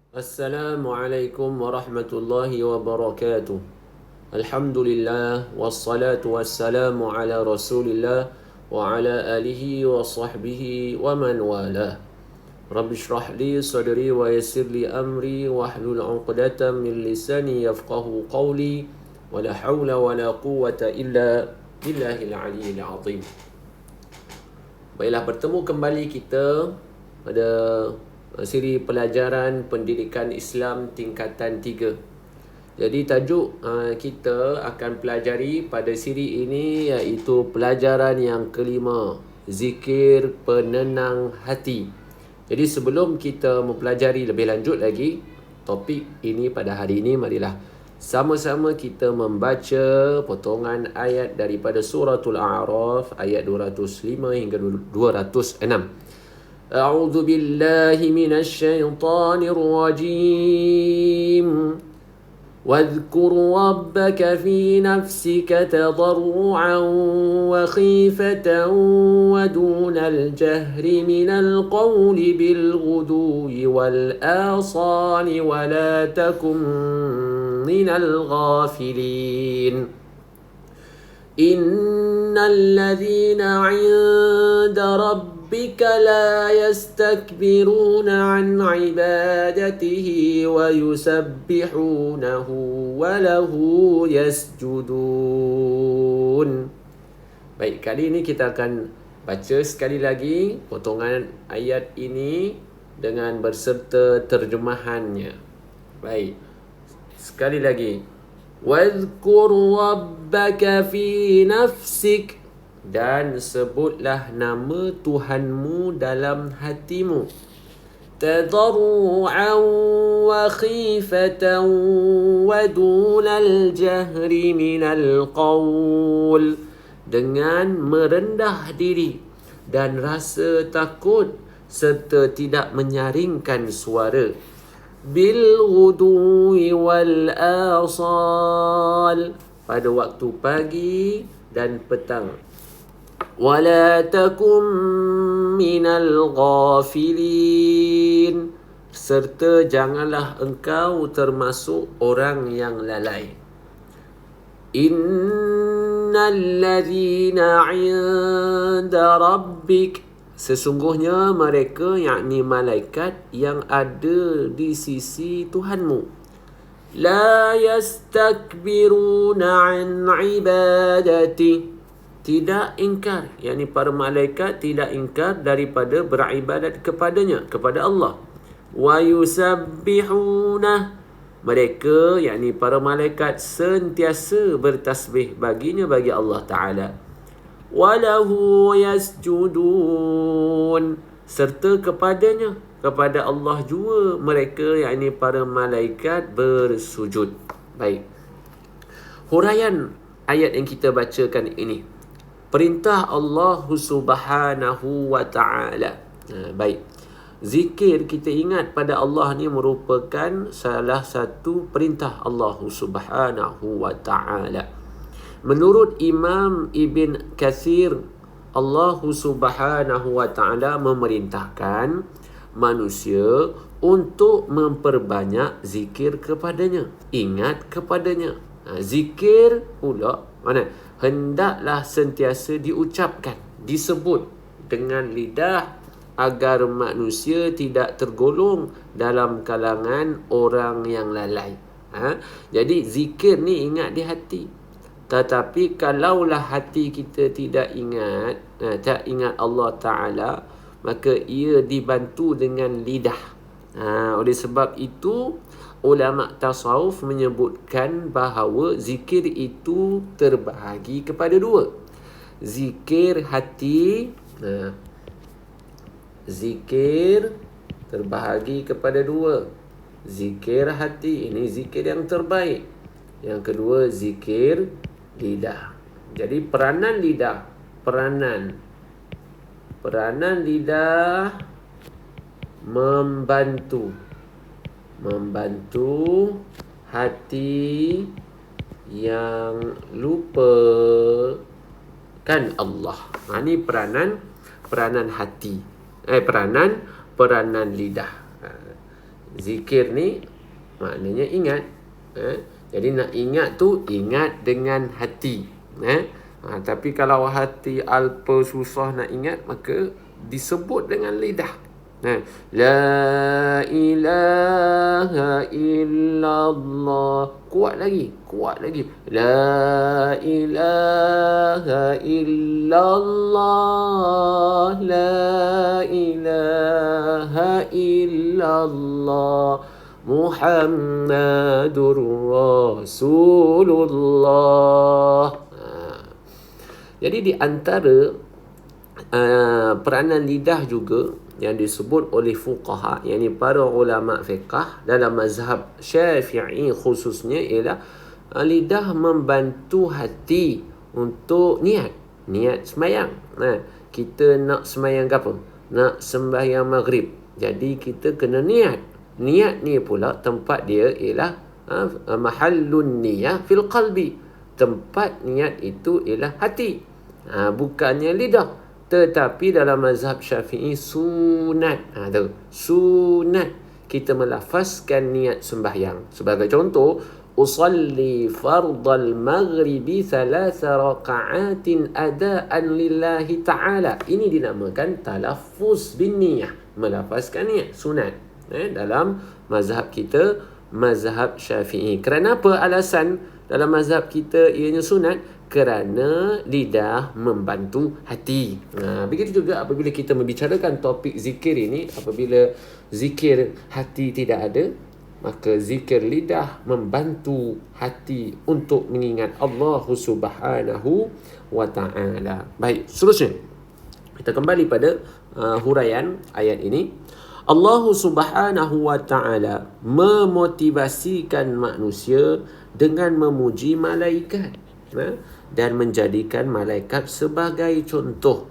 Assalamualaikum warahmatullahi wabarakatuh. Alhamdulillah wassalatu wassalamu ala Rasulillah wa ala alihi wa sahbihi wa man walah. Rabbi shrah li sadri wa yassir li amri wahlul 'uqdatam min lisani yafqahu qawli wa la hawla wa la quwwata illa billahil aliyyil azim. Baiklah, bertemu kembali kita pada siri pelajaran pendidikan Islam tingkatan 3. Jadi tajuk kita akan pelajari pada siri ini iaitu pelajaran yang kelima, zikir penenang hati. Jadi sebelum kita mempelajari lebih lanjut lagi topik ini pada hari ini, marilah sama-sama kita membaca potongan ayat daripada suratul A'raf ayat 205 hingga 206. A'udzu billahi minasy syaithanir rajim. واذكر ربك في نفسك تضرعا وخيفة ودون الجهر من القول بالغدو والآصال ولا تكن من الغافلين إن الذين عند ربك لا يستكبرون عن عبادته ويسبحونه وله يسجدون. Baik, kali ini kita akan baca sekali lagi potongan ayat ini dengan berserta terjemahannya. Baik, sekali lagi. وَاذْكُرْ رَبَّكَ فِي نَفْسِكَ, dan sebutlah nama Tuhanmu dalam hatimu. تَضَرُّعًا وَخِيفَةً وَدُونَ الْجَهْرِ مِنَ الْقَوْلِ, dengan merendah diri dan rasa takut serta tidak menyaringkan suara. Bil-ghudwi wal-asal, pada waktu pagi dan petang. Wala takum minal ghafilin, serta janganlah engkau termasuk orang yang lalai. Innal ladzina 'inda rabbik, sesungguhnya mereka, yakni malaikat yang ada di sisi Tuhanmu, la yastakbiruna an ibadati, tidak ingkar, yakni para malaikat tidak ingkar daripada beribadat kepadanya, kepada Allah. Wa yusabbihuna, mereka, yakni para malaikat sentiasa bertasbih baginya, bagi Allah Ta'ala. Walahu yasjudun, serta kepadanya, kepada Allah juga mereka, yakni para malaikat, bersujud. Baik, huraian ayat yang kita bacakan ini, perintah Allah Subhanahu wa ta'ala. Baik, zikir, kita ingat pada Allah ni merupakan salah satu perintah Allah Subhanahu wa ta'ala. Menurut Imam Ibn Kathir, Allah Subhanahu wa ta'ala memerintahkan manusia untuk memperbanyak zikir kepadanya, ingat kepadanya. Zikir pula hendaklah sentiasa diucapkan, disebut dengan lidah, agar manusia tidak tergolong dalam kalangan orang yang lalai. Jadi zikir ni ingat di hati. Tetapi kalaulah hati kita tidak ingat, tak ingat Allah Ta'ala, maka ia dibantu dengan lidah. Oleh sebab itu, ulama tasawuf menyebutkan bahawa zikir itu terbahagi kepada dua. Zikir hati, zikir terbahagi kepada dua. Zikir hati, ini zikir yang terbaik. Yang kedua, zikir lidah. Jadi peranan lidah, peranan lidah membantu hati yang lupakan Allah. Ini peranan hati, peranan lidah. Zikir ni maknanya ingat. Jadi nak ingat tu ingat dengan hati. Tapi kalau hati alpa susah nak ingat, maka disebut dengan lidah. La ilaha illallah. Kuat lagi. La ilaha illallah. La ilaha illallah. Muhammadur Rasulullah. Jadi di antara peranan lidah juga yang disebut oleh fuqaha, yakni para ulama fiqh dalam mazhab Syafi'i khususnya, ialah lidah membantu hati untuk niat sembahyang. Kita nak sembahyang apa? Nak sembahyang maghrib. Jadi kita kena niat. Niat ni pula tempat dia ialah mahallun niyah fil qalbi. Tempat niat itu ialah hati. Bukannya lidah. Tetapi dalam mazhab Syafi'i sunat. Sunat kita melafazkan niat sembahyang. Sebagai contoh, usalli fardal maghribi 3 raka'atin adaan lillahi ta'ala. Ini dinamakan talaffuz bin niyah, melafazkan niat, sunat. Dalam mazhab kita, mazhab Syafi'i. Kerana apa alasan dalam mazhab kita ianya sunat? Kerana lidah membantu hati. Begitu juga apabila kita membicarakan topik zikir ini, apabila zikir hati tidak ada, maka zikir lidah membantu hati untuk mengingat Allah Subhanahu wa ta'ala. Baik, seterusnya kita kembali pada huraian ayat ini. Allah Subhanahu wa ta'ala memotivasikan manusia dengan memuji malaikat dan menjadikan malaikat sebagai contoh.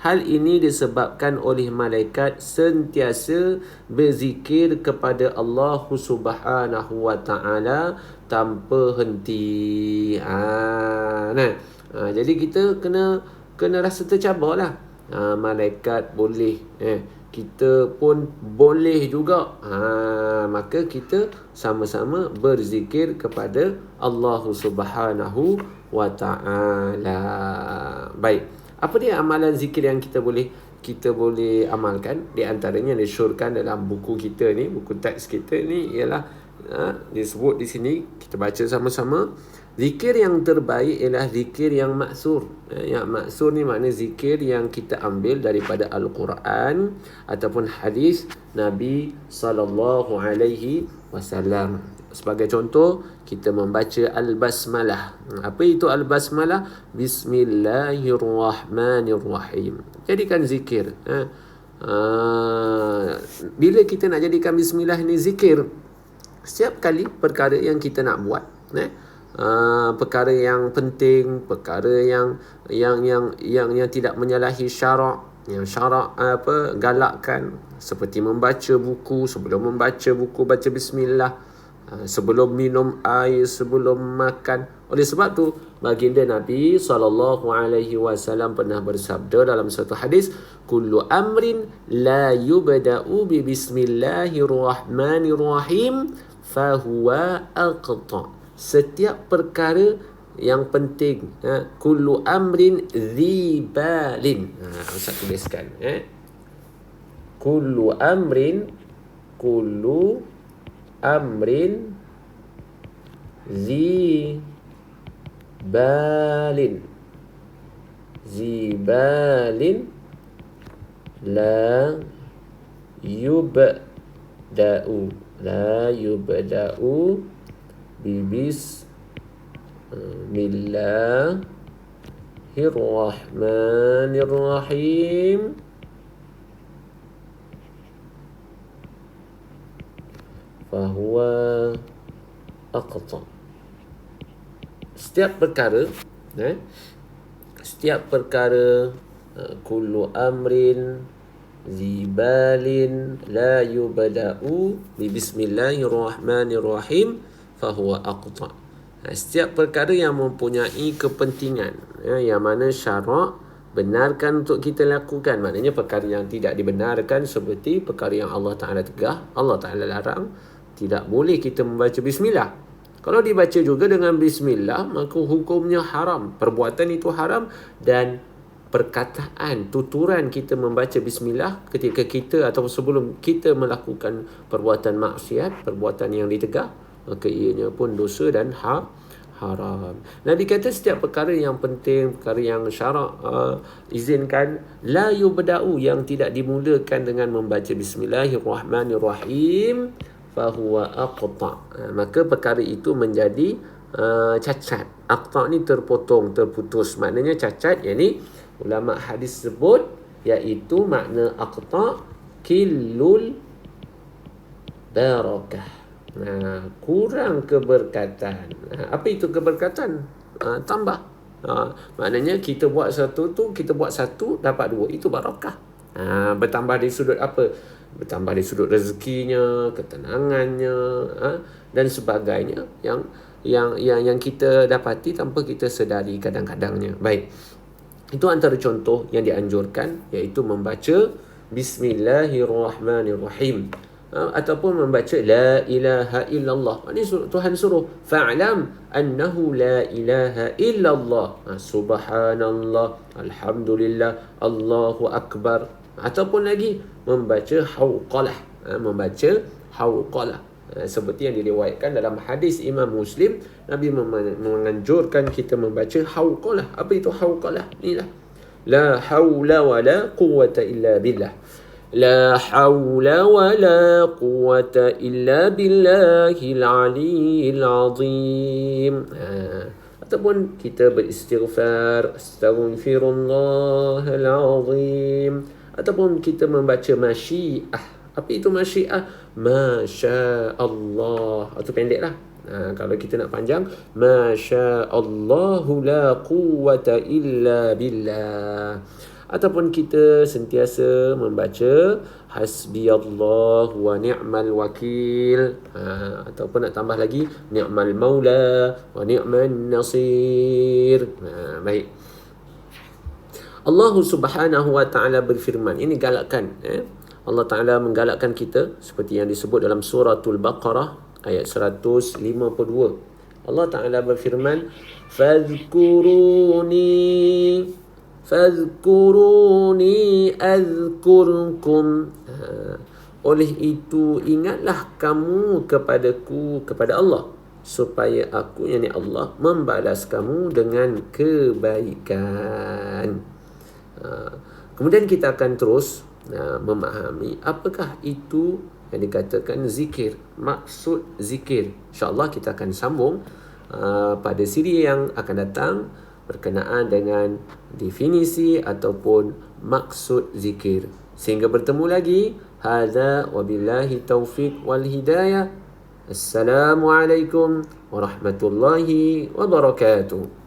Hal ini disebabkan oleh malaikat sentiasa berzikir kepada Allah Subhanahu wa ta'ala tanpa henti. Jadi kita kena rasa tercabarlah. Malaikat boleh, kita pun boleh juga. Maka kita sama-sama berzikir kepada Allah Subhanahu wa ta'ala. Baik, apa dia amalan zikir yang kita boleh amalkan? Di antaranya disyorkan dalam buku kita ni, buku teks kita ni, ialah disebut di sini, kita baca sama-sama. Zikir yang terbaik ialah zikir yang maksur. Yang maksur ni makna zikir yang kita ambil daripada Al-Quran ataupun hadis Nabi SAW. Sebagai contoh, kita membaca Al-Basmalah. Apa itu Al-Basmalah? Bismillahirrahmanirrahim. Jadikan zikir. Bila kita nak jadikan Bismillah ni zikir, setiap kali perkara yang kita nak buat, perkara yang penting, perkara yang tidak menyalahi syarak, yang syarak galakkan, seperti membaca buku. Sebelum membaca buku, baca bismillah. Sebelum minum air, sebelum makan. Oleh sebab tu, baginda Nabi SAW pernah bersabda dalam satu hadis, kullu amrin la yubda'u bi bismillahirrahmanirrahim fahuwa aqta. Setiap perkara yang penting, kullu amrin dhibalin. Ustaz tuliskan, kullu amrin zibalin la yubda'u bismillahirrahmanirrahim fahuwa aqta. Setiap perkara kullu amrin zibalin la yubda'u bi bismillahirrahmanirrahim fahuwa aqta. Setiap perkara yang mempunyai kepentingan, yang mana syarak benarkan untuk kita lakukan. Maknanya perkara yang tidak dibenarkan seperti perkara yang Allah Ta'ala tegah, Allah Ta'ala larang, tidak boleh kita membaca bismillah. Kalau dibaca juga dengan bismillah, maka hukumnya haram. Perbuatan itu haram, dan perkataan, tuturan kita membaca bismillah ketika kita atau sebelum kita melakukan perbuatan maksiat, perbuatan yang ditegah, maka ianya pun dosa dan haram. Nabi kata setiap perkara yang penting, perkara yang syarak izinkan, la yubda'u, yang tidak dimulakan dengan membaca bismillahirrahmanirrahim, fahuwa aqta'. Maka perkara itu menjadi cacat. Aqta' ni terpotong, terputus. Maknanya cacat, yakni ulama hadis sebut, iaitu makna aqta' kilul barakah. Kurang keberkatan. Apa itu keberkatan? Tambah. Maknanya kita buat satu tu, kita buat satu dapat dua, itu barakah. Bertambah dari sudut apa? Bertambah dari sudut rezekinya, ketenangannya, dan sebagainya yang kita dapati tanpa kita sedari kadang-kadangnya. Baik. Itu antara contoh yang dianjurkan, iaitu membaca Bismillahirrahmanirrahim, ataupun membaca La ilaha illallah. Ini Tuhan suruh, fa'lam annahu la ilaha illallah, subhanallah, alhamdulillah, Allahu akbar. Ataupun lagi membaca hauqalah, membaca hauqalah, seperti yang diriwayatkan dalam hadis Imam Muslim, Nabi menganjurkan kita membaca hauqalah. Apa itu hauqalah? Inilah, la haula wa la quwwata illa billah, la haula wa la quwwata illa billahil aliyyil azim. Ataupun kita beristighfar, astaghfirullahal azim. Ataupun kita membaca masyiah. Apa itu masyiah? Masya Allah. Itu pendek lah. Kalau kita nak panjang, Masya Allahu la quwwata illa billah. Ataupun kita sentiasa membaca Hasbiyallah wa ni'mal wakil. Ataupun nak tambah lagi, Ni'mal maula wa ni'man nasir. Baik. Allah Subhanahu wa ta'ala berfirman. Ini galakkan. Allah Ta'ala menggalakkan kita seperti yang disebut dalam suratul Baqarah ayat 152. Allah Ta'ala berfirman, Fadhkuruni azkurkum. Oleh itu ingatlah kamu kepadaku, kepada Allah, supaya aku, yakni Allah, membalas kamu dengan kebaikan. Kemudian kita akan terus memahami apakah itu yang dikatakan zikir, maksud zikir. InsyaAllah kita akan sambung pada siri yang akan datang berkenaan dengan definisi ataupun maksud zikir. Sehingga bertemu lagi. Hadza wabillahi taufiq wal hidayah. Assalamualaikum warahmatullahi wabarakatuh.